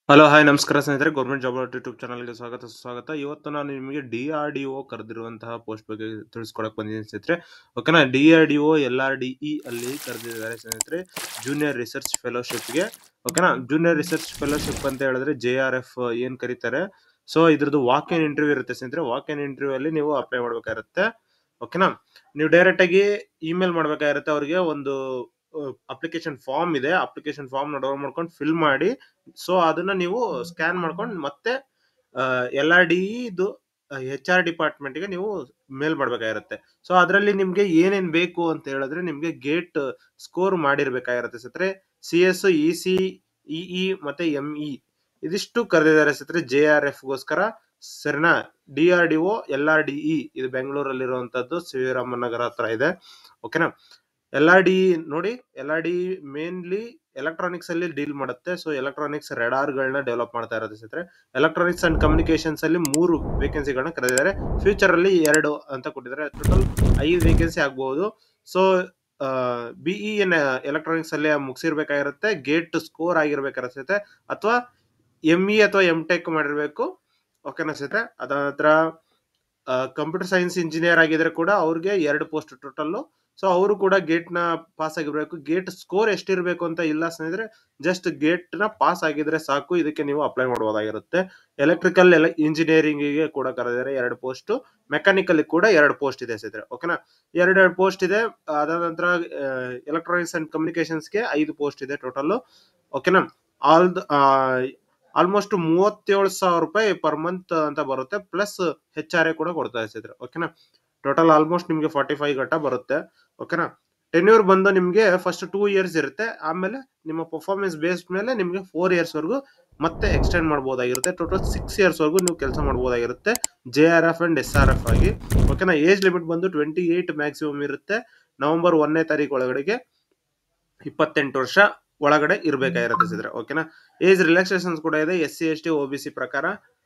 Hello hi ನಮಸ್ಕಾರ ಸ್ನೇಹಿತರೆ, government job alert YouTube ಚಾನಲ್ಗೆ ಸ್ವಾಗತ ಸುಸ್ವಾಗತ. ಇವತ್ತು ನಾನು ನಿಮಗೆ DRDO ಕರೆದಿರುವಂತಹ ಪೋಸ್ಟ್ ಬಗ್ಗೆ ತಿಳಿಸ್ಕೊಡಕ್ ಬಂದಿದ್ದೀನಿ ಸ್ನೇಹಿತರೆ. ಓಕೆನಾ. DRDO LRDE ಅಲ್ಲಿ ಕರೆದಿದ್ದಾರೆ ಸ್ನೇಹಿತರೆ, ಜೂನಿಯರ್ ರಿಸರ್ಚ್ ಫೆಲೋಶಿಪ್ಗೆ. ಓಕೆನಾ. ಜೂನಿಯರ್ ರಿಸರ್ಚ್ ಫೆಲೋಶಿಪ್ ಅಂತ ಹೇಳಿದ್ರೆ JRF ಏನ್ ಕರೀತಾರೆ. ಸೊ ಇದ್ರದ್ದು ವಾಕ್ ಇನ್ ಇಂಟರ್ವ್ಯೂ ಇರುತ್ತೆ ಸ್ನೇಹಿತರೆ. ವಾಕ್ ಇನ್ ಇಂಟರ್ವ್ಯೂ ಅಲ್ಲಿ ನೀವು ಅಪ್ಲೈ ಮಾಡ್ಬೇಕಾಗಿರುತ್ತೆ. ಓಕೆನಾ. ನೀವು ಡೈರೆಕ್ಟ್ ಆಗಿ ಇಮೇಲ್ ಮಾಡ್ಬೇಕಾಗಿರುತ್ತೆ ಅವ್ರಿಗೆ. ಒಂದು ಅಪ್ಲಿಕೇಶನ್ ಫಾರ್ಮ್ ಇದೆ. ಅಪ್ಲಿಕೇಶನ್ ಫಾರ್ಮ್ ಡೌನ್ಲೋಡ್ ಮಾಡ್ಕೊಂಡು ಫಿಲ್ ಮಾಡಿ, ಸೊ ಅದನ್ನ ನೀವು ಸ್ಕ್ಯಾನ್ ಮಾಡ್ಕೊಂಡು ಮತ್ತೆ LRDE ಇದು HR ಡಿಪಾರ್ಟ್ಮೆಂಟ್ಗೆ ನೀವು ಮೇಲ್ ಮಾಡ್ಬೇಕಾಗಿರುತ್ತೆ. ಸೊ ಅದರಲ್ಲಿ ನಿಮ್ಗೆ ಏನೇನ್ ಬೇಕು ಅಂತ ಹೇಳಿದ್ರೆ, ನಿಮ್ಗೆ ಗೇಟ್ ಸ್ಕೋರ್ ಮಾಡಿರ್ಬೇಕಾಗಿರುತ್ತೆ ಸ್ನೇಹಿತರೆ. CS, EC, EE ಮತ್ತೆ ME ಇದಿಷ್ಟು ಕರೆದಿದ್ದಾರೆ ಸ್ನೇಹಿತರೆ JRF ಗೋಸ್ಕರ. ಸರಿನಾ. DRDO LRDE ಇದು ಬೆಂಗಳೂರಲ್ಲಿರುವಂತದ್ದು, ಶ್ರೀರಾಮ ನಗರ ಹತ್ರ ಇದೆ. ಓಕೆನಾ. LRDE ನೋಡಿ, LRDE ಮೇನ್ಲಿ ಎಲೆಕ್ಟ್ರಾನಿಕ್ಸ್ ಅಲ್ಲಿ ಡೀಲ್ ಮಾಡುತ್ತೆ. ಸೊ ಎಲೆಕ್ಟ್ರಾನಿಕ್ಸ್ ರೆಡಾರ್ ಗಳನ್ನ ಡೆವಲಪ್ ಮಾಡ್ತಾ ಇರೋದು ಸ್ನೇಹಿತರೆ. ಎಲೆಕ್ಟ್ರಾನಿಕ್ಸ್ ಅಂಡ್ ಕಮ್ಯುನಿಕೇಶನ್ಸ್ ಅಲ್ಲಿ 3 ವೇಕೆನ್ಸಿಗಳನ್ನ ಕರೆದಿದ್ದಾರೆ. ಫ್ಯೂಚರ್ ಅಲ್ಲಿ 2 ಅಂತ ಕೊಟ್ಟಿದ್ದಾರೆ. ಟೋಟಲ್ 5 ವೇಕೆನ್ಸಿ ಆಗಬಹುದು. ಸೊ BE ಎಲೆಕ್ಟ್ರಾನಿಕ್ಸ್ ಅಲ್ಲಿ ಮುಗಿಸಿರ್ಬೇಕಾಗಿರುತ್ತೆ, ಗೇಟ್ ಸ್ಕೋರ್ ಆಗಿರ್ಬೇಕಾಗಿರುತ್ತೆ, ಅಥವಾ ME ಅಥವಾ MTech ಮಾಡಿರ್ಬೇಕು. ಓಕೆನಾ ಸ್ನೇಹಿತರೆ. ಅದ ನಂತರ ಕಂಪ್ಯೂಟರ್ ಸೈನ್ಸ್ ಇಂಜಿನಿಯರ್ ಆಗಿದ್ರೆ ಕೂಡ ಅವ್ರಿಗೆ 2 ಪೋಸ್ಟ್ ಟೋಟಲ್. ಸೊ ಅವರು ಕೂಡ ಗೇಟ್ ನ ಪಾಸ್ ಆಗಿರ್ಬೇಕು. ಗೇಟ್ ಸ್ಕೋರ್ ಎಷ್ಟಿರ್ಬೇಕು ಅಂತ ಇಲ್ಲ ಸ್ನೇಹಿತರೆ, ಜಸ್ಟ್ ಗೇಟ್ ನ ಪಾಸ್ ಆಗಿದ್ರೆ ಸಾಕು, ಇದಕ್ಕೆ ನೀವು ಅಪ್ಲೈ ಮಾಡಬಹುದಾಗಿರುತ್ತೆ. ಎಲೆಕ್ಟ್ರಿಕಲ್ ಇಂಜಿನಿಯರಿಂಗ್ ಗೆ ಕೂಡ ಕರೆದಿದ್ದಾರೆ 2 ಪೋಸ್ಟ್. ಮೆಕ್ಯಾನಿಕಲ್ ಕೂಡ 2 ಪೋಸ್ಟ್ ಇದೆ ಸ್ನೇಹಿತರೆ. ಓಕೆನಾ. 2 ಪೋಸ್ಟ್ ಇದೆ. ಅದಾದ ನಂತರ ಎಲೆಕ್ಟ್ರಾನಿಕ್ಸ್ ಅಂಡ್ ಕಮ್ಯುನಿಕೇಶನ್ಸ್ ಗೆ 5 ಪೋಸ್ಟ್ ಇದೆ ಟೋಟಲ್. ಓಕೆನಾ. ಆಲ್ ಆಲ್ಮೋಸ್ಟ್ 37,000 ರೂಪಾಯಿ ಪರ್ ಮಂತ್ ಅಂತ ಬರುತ್ತೆ. ಪ್ಲಸ್ HRA ಕೂಡ ಕೊಡ್ತಾ ಇದ್ದಾರೆ. ಓಕೆನಾ. ಟೋಟಲ್ ಆಲ್ಮೋಸ್ಟ್ ನಿಮ್ಗೆ 45 ಗಂಟ ಬರುತ್ತೆ. ಓಕೆನಾ. ಟೆನ್ಯೂರ್ ಬಂದು ನಿಮ್ಗೆ ಫಸ್ಟ್ 2 ಇಯರ್ಸ್ ಇರುತ್ತೆ. ಆಮೇಲೆ ನಿಮ್ಮ ಪರ್ಫಾರ್ಮೆನ್ಸ್ ಬೇಸ್ಡ್ ಮೇಲೆ ನಿಮ್ಗೆ 4 ಇಯರ್ಸ್ ವರೆಗೂ ಮತ್ತೆ ಎಕ್ಸ್ಟೆಂಡ್ ಮಾಡಬಹುದಾಗಿರುತ್ತೆ. ಟೋಟಲ್ 6 ಇಯರ್ಸ್ ವರೆಗೂ ನೀವು ಕೆಲಸ ಮಾಡಬಹುದಾಗಿರುತ್ತೆ, JRF ಅಂಡ್ SRF ಆಗಿ. ಓಕೆನಾ. ಏಜ್ ಲಿಮಿಟ್ ಬಂದು 28 ಮ್ಯಾಕ್ಸಿಮಮ್ ಇರುತ್ತೆ. ನವೆಂಬರ್ 1ನೇ ತಾರೀಕು ಒಳಗಡೆಗೆ 28 ವರ್ಷ ಒಳಗಡೆ ಇರ್ಬೇಕಾಗಿರುತ್ತೆ ಸಿದ್ರೆ. ಓಕೆನಾ. ಏಜ್ ರಿಲ್ಯಾಕ್ಸೇಷನ್ಸ್ ಕೂಡ ಇದೆ SC ST OBC ಪ್ರಕಾರ.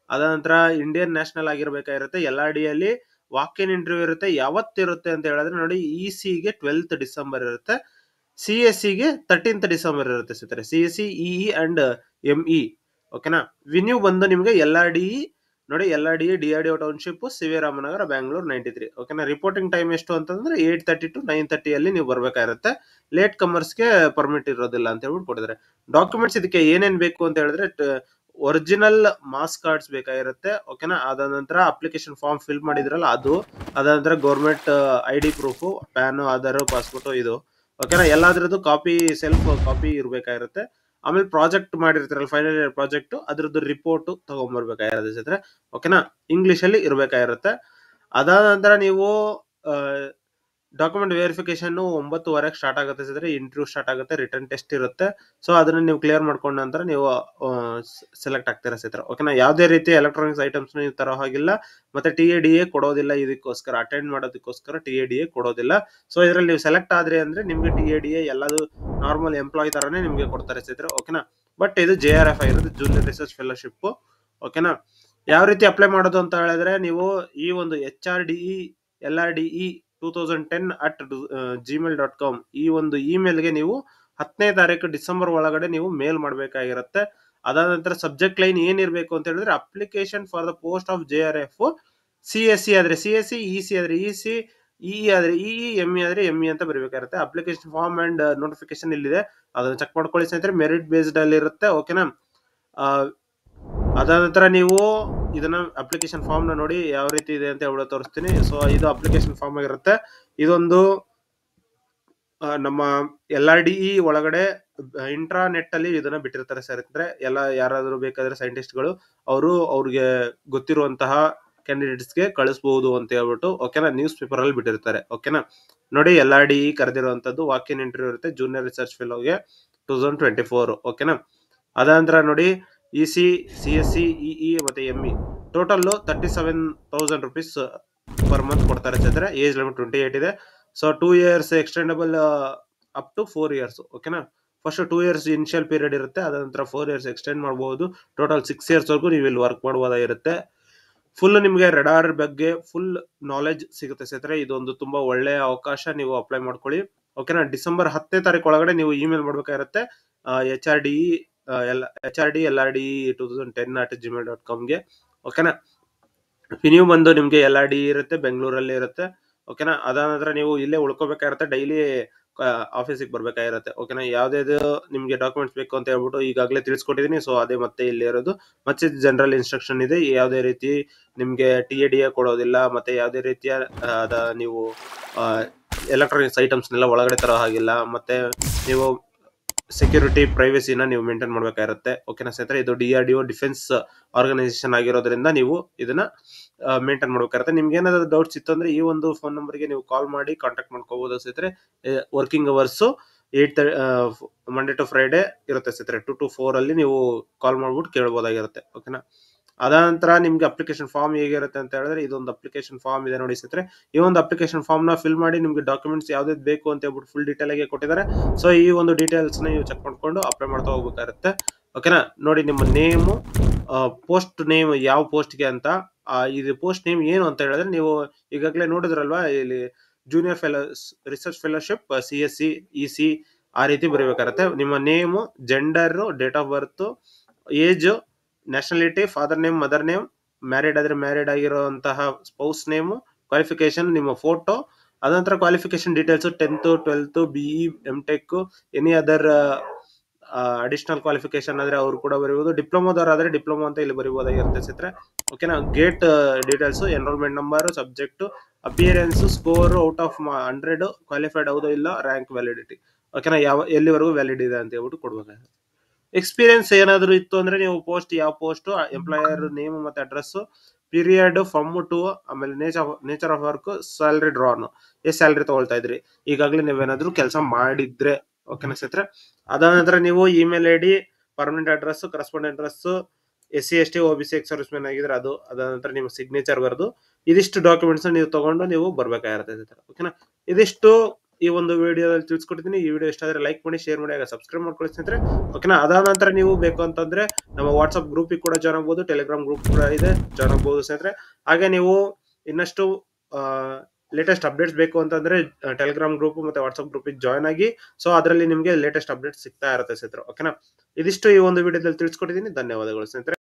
ಅದ ನಂತರ ಇಂಡಿಯನ್ ನ್ಯಾಷನಲ್ ಆಗಿರ್ಬೇಕಾಗಿರುತ್ತೆ. LRD ಅಲ್ಲಿ ವಾಕ್ ಇನ್ ಇಂಟರ್ವ್ಯೂ ಇರುತ್ತೆ. ಯಾವತ್ತಿರುತ್ತೆ ಅಂತ ಹೇಳಿದ್ರೆ ನೋಡಿ, EC ಗೆ 12th ಡಿಸೆಂಬರ್ ಇರುತ್ತೆ, CSE ಗೆ 13th ಡಿಸೆಂಬರ್ ಇರುತ್ತೆ ಸ್ನೇಹಿತರೆ. CSE, EE and ME. ಓಕೆನಾ. ವಿನ್ಯೂ ಬಂದು ನಿಮ್ಗೆ LRDE ನೋಡಿ, LRDE DRDO township, CV Raman Nagar, Bangalore 93. ಓಕೆನಾ. ರಿಪೋರ್ಟಿಂಗ್ ಟೈಮ್ ಎಷ್ಟು ಅಂತಂದ್ರೆ 8:30 to 9:30 ಅಲ್ಲಿ ನೀವು ಬರ್ಬೇಕಾಗಿರುತ್ತೆ. ಲೇಟ್ ಕಮರ್ಸ್ಗೆ ಪರ್ಮಿಟ್ ಇರೋದಿಲ್ಲ ಅಂತ ಹೇಳ್ಬಿಟ್ಟು ಕೊಟ್ಟಿದ್ದಾರೆ. ಡಾಕ್ಯುಮೆಂಟ್ಸ್ ಇದಕ್ಕೆ ಏನೇನ್ ಬೇಕು ಅಂತ ಹೇಳಿದ್ರೆ, ಒರಿಜಿನಲ್ ಮಾಸ್ ಕಾರ್ಡ್ಸ್ ಬೇಕಾಗಿರುತ್ತೆ. ಓಕೆನಾ. ಅದಾದ ನಂತರ ಅಪ್ಲಿಕೇಶನ್ ಫಾರ್ಮ್ ಫಿಲ್ ಮಾಡಿದ್ರಲ್ಲ ಅದು, ಅದಾದ ನಂತರ government ID proof, PAN, Aadhaar, passport ಇದು. ಓಕೆನಾ. ಎಲ್ಲಾದ್ರದ್ದು ಕಾಪಿ, ಸೆಲ್ಫ್ ಕಾಪಿ ಇರ್ಬೇಕಾಗಿರುತ್ತೆ. ಆಮೇಲೆ ಪ್ರಾಜೆಕ್ಟ್ ಮಾಡಿರ್ತಾರಲ್ಲ, ಫೈನಲ್ ಇಯರ್ ಪ್ರಾಜೆಕ್ಟ್, ಅದ್ರದ್ದು ರಿಪೋರ್ಟ್ ತಗೊಂಡ್ಬರ್ಬೇಕಾಗಿರುತ್ತೆ. ಓಕೆನಾ. ಇಂಗ್ಲಿಷ್ ಅಲ್ಲಿ ಇರ್ಬೇಕಾಗಿರುತ್ತೆ. ಅದಾದ ನಂತರ ನೀವು ಡಾಕ್ಯುಮೆಂಟ್ ವೆರಿಫಿಕೇಶನ್ 9:30 ಸ್ಟಾರ್ಟ್ ಆಗುತ್ತೆ ಸ್ನೇಹಿತರೆ. ಇಂಟರ್ವ್ಯೂ ಸ್ಟಾರ್ಟ್ ಆಗುತ್ತೆ, ರಿಟರ್ನ್ ಟೆಸ್ಟ್ ಇರುತ್ತೆ. ಸೊ ಅದನ್ನ ನೀವು ಕ್ಲಿಯರ್ ಮಾಡ್ಕೊಂಡ ನಂತರ ನೀವು ಸೆಲೆಕ್ಟ್ ಆಗ್ತೀರಾ ಸ್ನೇಹಿತರೆ. ಓಕೆನಾ. ಯಾವುದೇ ರೀತಿ ಎಲೆಕ್ಟ್ರಾನಿಕ್ಸ್ ಐಟಮ್ಸ್ ನೀವು ತರೋ ಹಾಗಿಲ್ಲ, ಮತ್ತೆ TADA ಕೊಡೋದಿಲ್ಲ. ಇದಕ್ಕೋಸ್ಕರ ಅಟೆಂಡ್ ಮಾಡೋದಕ್ಕೋಸ್ಕರ TADA ಕೊಡೋದಿಲ್ಲ. ಸೊ ಇದರಲ್ಲಿ ನೀವು ಸೆಲೆಕ್ಟ್ ಆದ್ರಿ ಅಂದ್ರೆ ನಿಮ್ಗೆ TADA ಎಲ್ಲದು ನಾರ್ಮಲ್ ಎಂಪ್ಲಾಯ್ ತರಾನೇ ನಿಮ್ಗೆ ಕೊಡ್ತಾರೆ ಸ್ನೇಹಿತರೆ. ಓಕೆನಾ. ಬಟ್ ಇದು JRF ಆಗಿರುತ್ತೆ, ಜೂನಿಯರ್ ರಿಸರ್ಚ್ ಫೆಲೋಶಿಪ್. ಓಕೆನಾ. ಯಾವ ರೀತಿ ಅಪ್ಲೈ ಮಾಡೋದು ಅಂತ ಹೇಳಿದ್ರೆ, ನೀವು ಈ ಒಂದು HRDE LRDE 2010@gmail.com ಈ ಒಂದು ಇಮೇಲ್ಗೆ ನೀವು 10ನೇ ತಾರೀಕು ಡಿಸೆಂಬರ್ ಒಳಗಡೆ ನೀವು ಮೇಲ್ ಮಾಡಬೇಕಾಗಿರುತ್ತೆ. ಅದಾದ ನಂತರ ಸಬ್ಜೆಕ್ಟ್ ಲೈನ್ ಏನಿರಬೇಕು ಅಂತ ಹೇಳಿದ್ರೆ, application for the post of JRF. CSE ಆದ್ರೆ CSE, EC ಆದ್ರೆ EC, EE ಆದ್ರೆ EE, ME ಆದ್ರೆ ME ಅಂತ ಬರಬೇಕಾಗುತ್ತೆ. ಅಪ್ಲಿಕೇಶನ್ ಫಾರ್ಮ್ ಅಂಡ್ ನೋಟಿಫಿಕೇಶನ್ ಇಲ್ಲಿದೆ, ಅದನ್ನ ಚೆಕ್ ಮಾಡ್ಕೊಳ್ಳಿ ಸ್ನೇಹಿತರೆ. ಮೆರಿಟ್ ಬೇಸ್ಡ್ ಅಲ್ಲಿ ಇರುತ್ತೆ. ಓಕೆನಾ. ಅದಾದ ನಂತರ ನೀವು ಇದನ್ನ ಅಪ್ಲಿಕೇಶನ್ ಫಾರ್ಮ್ ನ ನೋಡಿ ಯಾವ ರೀತಿ ಇದೆ ಅಂತ ಹೇಳಿ ತೋರಿಸ್ತೀನಿ. ಸೊ ಇದು ಅಪ್ಲಿಕೇಶನ್ ಫಾರ್ಮ್ ಆಗಿರುತ್ತೆ. ಇದೊಂದು ನಮ್ಮ LRDE ಒಳಗಡೆ ಇಂಟ್ರಾನೆಟ್ ಅಲ್ಲಿ ಇದನ್ನ ಬಿಟ್ಟಿರ್ತಾರೆ ಸರ್. ಅಂದ್ರೆ ಎಲ್ಲ ಯಾರಾದ್ರೂ ಬೇಕಾದ್ರೆ ಸೈಂಟಿಸ್ಟ್ಗಳು ಅವ್ರಿಗೆ ಗೊತ್ತಿರುವಂತಹ ಕ್ಯಾಂಡಿಡೇಟ್ಸ್ಗೆ ಕಳಿಸಬಹುದು ಅಂತ ಹೇಳ್ಬಿಟ್ಟು, ಓಕೆನಾ, ನ್ಯೂಸ್ ಪೇಪರ್ ಅಲ್ಲಿ ಬಿಟ್ಟಿರ್ತಾರೆ. ಓಕೆನಾ. ನೋಡಿ, LRDE ಕರೆದಿರುವಂತದ್ದು ವಾಕ್ ಇನ್ ಇಂಟರ್ವ್ಯೂ ಇರುತ್ತೆ ಜೂನಿಯರ್ ರಿಸರ್ಚ್ ಫೆಲೋಗೆ 2024. ಓಕೆನಾ. ಅದಾನಂತರ ನೋಡಿ, EC, CSE, EE ಮತ್ತೆ ME total 37,000 rupees per month ಕೊಡ್ತಾರೆ ಸ್ನೇಹಿತರೆ. ಏಜ್ ಲಿಮಿಟ್ 28 ಇದೆ. So 2 years extendable up to 4 years. ಓಕೆನಾ. ಫಸ್ಟ್ 2 years ಇನಿಷಿಯಲ್ ಪೀರಿಯಡ್ ಇರುತ್ತೆ, ಅದ ನಂತರ 4 years ಎಕ್ಸ್ಟೆಂಡ್ ಮಾಡಬಹುದು. ಟೋಟಲ್ 6 years ವರೆಗೂ ನೀವು ಇಲ್ಲಿ ವರ್ಕ್ ಮಾಡಬಹುದಾಗಿರುತ್ತೆ. ಫುಲ್ ನಿಮಗೆ ರೆಡಾರ್ ಬಗ್ಗೆ ಫುಲ್ ನಾಲೆಜ್ ಸಿಗುತ್ತೆ ಸ್ನೇಹಿತರೆ. ಇದೊಂದು ತುಂಬಾ ಒಳ್ಳೆಯ ಅವಕಾಶ, ನೀವು ಅಪ್ಲೈ ಮಾಡ್ಕೊಳ್ಳಿ. ಓಕೆನಾ. ಡಿಸೆಂಬರ್ 10ನೇ ತಾರೀಕು ಒಳಗಡೆ ನೀವು ಇಮೇಲ್ ಮಾಡ್ಬೇಕಾಗಿರುತ್ತೆ. HRDE HRD LRD2010@gmail.com ಓಕೆನಾ. ನೀವು ಬಂದು ನಿಮ್ಗೆ LRD ಇರುತ್ತೆ, ಬೆಂಗಳೂರಲ್ಲಿ ಇರುತ್ತೆ. ಓಕೆನಾ. ಅದಾದ ನಂತರ ನೀವು ಇಲ್ಲೇ ಉಳ್ಕೋಬೇಕಾಗಿರುತ್ತೆ, ಡೈಲಿ ಆಫೀಸಿಗೆ ಬರ್ಬೇಕಾಗಿರುತ್ತೆ. ಓಕೆನಾ. ಯಾವ್ದು ನಿಮ್ಗೆ ಡಾಕ್ಯುಮೆಂಟ್ಸ್ ಬೇಕು ಅಂತ ಹೇಳ್ಬಿಟ್ಟು ಈಗಾಗಲೇ ತಿಳಿಸ್ಕೊಟ್ಟಿದೀನಿ. ಸೊ ಅದೇ ಮತ್ತೆ ಇಲ್ಲಿ ಇರೋದು. ಮತ್ತೆ ಜನರಲ್ ಇನ್ಸ್ಟ್ರಕ್ಷನ್ ಇದೆ, ಯಾವುದೇ ರೀತಿ ನಿಮ್ಗೆ TADA ಕೊಡೋದಿಲ್ಲ, ಮತ್ತೆ ಯಾವುದೇ ರೀತಿಯ ನೀವು ಎಲೆಕ್ಟ್ರಾನಿಕ್ಸ್ ಐಟಮ್ಸ್ನೆಲ್ಲ ಒಳಗಡೆ ತರೋ ಹಾಗಿಲ್ಲ. ಮತ್ತೆ ನೀವು ಸೆಕ್ಯೂರಿಟಿ ಪ್ರೈವಸಿನ ನೀವು ಮೇಂಟೈನ್ ಮಾಡ್ಬೇಕಾಗಿರುತ್ತೆ. ಓಕೆನಾ ಸ್ನೇಹಿತರೆ. ಇದು DRDO ಡಿಫೆನ್ಸ್ ಆರ್ಗನೈಸೇಷನ್ ಆಗಿರೋದ್ರಿಂದ ನೀವು ಇದನ್ನ ಮೇಂಟೈನ್ ಮಾಡ್ಬೇಕಾಗುತ್ತೆ. ನಿಮ್ಗೆ ಏನಾದ್ರು ಡೌಟ್ಸ್ ಇತ್ತು ಅಂದ್ರೆ ಈ ಒಂದು ಫೋನ್ ನಂಬರ್ಗೆ ನೀವು ಕಾಲ್ ಮಾಡಿ ಕಾಂಟ್ಯಾಕ್ಟ್ ಮಾಡ್ಕೋಬಹುದು ಸ್ನೇಹಿತರೆ. Working hours 8 Monday to Friday ಇರುತ್ತೆ ಸ್ನೇಹಿತರೆ. 2 to 4 ಅಲ್ಲಿ ನೀವು ಕಾಲ್ ಮಾಡ್ಬಿಟ್ಟು ಕೇಳಬಹುದಾಗಿರುತ್ತೆ. ಓಕೆನಾ. ಅದಾದ ನಂತರ ನಿಮ್ಗೆ ಅಪ್ಲಿಕೇಶನ್ ಫಾರ್ಮ್ ಹೇಗಿರುತ್ತೆ ಅಂತ ಹೇಳಿದ್ರೆ, ಇದೊಂದು ಅಪ್ಲಿಕೇಶನ್ ಫಾರ್ಮ್ ಇದೆ ನೋಡಿ ಸ್ನೇಹಿತರೆ. ಈ ಒಂದು ಅಪ್ಲಿಕೇಶನ್ ಫಾರ್ಮ್ ನ ಫಿಲ್ ಮಾಡಿ ನಿಮ್ಗೆ ಡಾಕ್ಯುಮೆಂಟ್ಸ್ ಯಾವ್ದು ಬೇಕು ಅಂತ ಹೇಳ್ಬಿಟ್ಟು ಫುಲ್ ಡೀಟೇಲ್ ಆಗಿ ಕೊಟ್ಟಿದ್ದಾರೆ. ಸೊ ಈ ಒಂದು ಡೀಟೇಲ್ಸ್ ನ ನೀವು ಚೆಕ್ ಮಾಡ್ಕೊಂಡು ಅಪ್ಲೈ ಮಾಡ್ತಾ ಹೋಗ್ಬೇಕಾಗುತ್ತೆ. ಓಕೆನಾ. ನೋಡಿ, ನಿಮ್ಮ ನೇಮು, ಪೋಸ್ಟ್ ನೇಮ್ ಯಾವ ಪೋಸ್ಟ್ಗೆ ಅಂತ, ಇದು ಪೋಸ್ಟ್ ನೇಮ್ ಏನು ಅಂತ ಹೇಳಿದ್ರೆ, ನೀವು ಈಗಾಗಲೇ ನೋಡಿದ್ರಲ್ವಾ ಇಲ್ಲಿ junior research fellowship CSC EC ಆ ರೀತಿ ಬರೀಬೇಕಾಗುತ್ತೆ. ನಿಮ್ಮ name, gender, date of birth, age, nationality, father name, mother name, married ಆದ್ರೆ ಮ್ಯಾರಿಡ್ ಆಗಿರುವಂತಹ ಸ್ಪೌಸ್ ನೇಮು, ಕ್ವಾಲಿಫಿಕೇಶನ್, ನಿಮ್ಮ ಫೋಟೋ, ಅದಂತರ qualification details 10th 12th BE MTech any other additional qualification ಆದ್ರೆ ಅವ್ರು ಕೂಡ ಬರೀಬಹುದು. ಡಿಪ್ಲೊಮಾದವ್ರು ಆದ್ರೆ ಡಿಪ್ಲೊಮಾ ಅಂತ ಇಲ್ಲಿ ಬರೀಬಹುದಾಗಿರುತ್ತೆ ಸ್ನೇಹಿತರೆ. ಓಕೆನಾ. GATE details, enrolment number, subject, appearance, score out of 100, qualified ಹೌದೋ ಇಲ್ಲ, ರ್ಯಾಂಕ್, ವ್ಯಾಲಿಡಿಟಿ. ಓಕೆನಾ. ಎಲ್ಲಿವರೆಗೂ ವ್ಯಾಲಿಡ್ ಇದೆ ಅಂತ ಹೇಳ್ಬಿಟ್ಟು ಕೊಡ್ಬೇಕಾಗುತ್ತೆ. ಎಕ್ಸ್ಪೀರಿಯನ್ಸ್ ಏನಾದ್ರು ಇತ್ತು ಅಂದ್ರೆ ನೀವು ಯಾವ ಪೋಸ್ಟ್, ಎಂಪ್ಲಾಯರ್ ನೇಮ್ ಮತ್ತೆ ಅಡ್ರೆಸ್, ಪೀರಿಯಡ್ ಫ್ರಮ್ ಟು, ಆಮೇಲೆ nature of work, salary drawn, ಎಷ್ಟು ಸ್ಯಾಲರಿ ತಗೊಳ್ತಾ ಇದ್ರಿ ಈಗಾಗಲೇ ನೀವೇನಾದ್ರೂ ಕೆಲಸ ಮಾಡಿದ್ರೆ. ಓಕೆನಾ ಸ್ನೇಹಿತರೆ. ಅದಾದ ನಂತರ ನೀವು email ID, permanent address, correspondent address, SC ST OBC ex service man ಆಗಿದ್ರೆ ಅದು, ಅದಾದ ನಂತರ ನಿಮ್ಮ ಸಿಗ್ನೇಚರ್ ಬರೆದು ಇದಿಷ್ಟು ಡಾಕ್ಯುಮೆಂಟ್ಸ್ ನೀವು ತಗೊಂಡು ನೀವು ಬರ್ಬೇಕಾಗಿರುತ್ತೆ. ಓಕೆನಾ. ಇದಿಷ್ಟು ಈ ಒಂದು ವಿಡಿಯೋದಲ್ಲಿ ತಿಳಿಸ್ಕೊಟ್ಟಿದ್ದೀನಿ. ಈ ವಿಡಿಯೋ ಇಷ್ಟ ಆದ್ರೆ ಲೈಕ್ ಮಾಡಿ, ಶೇರ್ ಮಾಡಿ, ಹಾಗೆ ಸಬ್ಸ್ಕ್ರೈಬ್ ಮಾಡ್ಕೊಳ್ಳಿ ಸ್ನೇಹಿತರೆ. ಓಕೆನಾ. ಅದಾದ ನಂತರ ನೀವು ಬೇಕು ಅಂತಂದ್ರೆ ನಮ್ಮ ವಾಟ್ಸ್ಆಪ್ ಗ್ರೂಪಿಗೆ ಕೂಡ ಜಾಯ್ನ್ ಆಗ್ಬೋದು, ಟೆಲಿಗ್ರಾಮ್ ಗ್ರೂಪ್ ಕೂಡ ಇದೆ, ಜಾಯ್ನ್ ಆಗ್ಬೋದು ಸ್ನೇಹಿತರೆ. ಹಾಗೆ ನೀವು ಇನ್ನಷ್ಟು ಲೇಟೆಸ್ಟ್ ಅಪ್ಡೇಟ್ಸ್ ಬೇಕು ಅಂತಂದ್ರೆ ಟೆಲಿಗ್ರಾಮ್ ಗ್ರೂಪ್ ಮತ್ತೆ ವಾಟ್ಸ್ಆಪ್ ಗ್ರೂಪಿಗೆ ಜಾಯ್ನ್ ಆಗಿ. ಸೊ ಅದರಲ್ಲಿ ನಿಮಗೆ ಲೇಟೆಸ್ಟ್ ಅಪ್ಡೇಟ್ ಸಿಗ್ತಾ ಇರುತ್ತೆ ಸ್ನೇಹಿತರೆ. ಓಕೆನಾ. ಇದಿಷ್ಟು ಈ ಒಂದು ವಿಡಿಯೋದಲ್ಲಿ ತಿಳಿಸ್ಕೊಟ್ಟಿದ್ದೀನಿ. ಧನ್ಯವಾದಗಳು ಸ್ನೇಹಿತರೆ.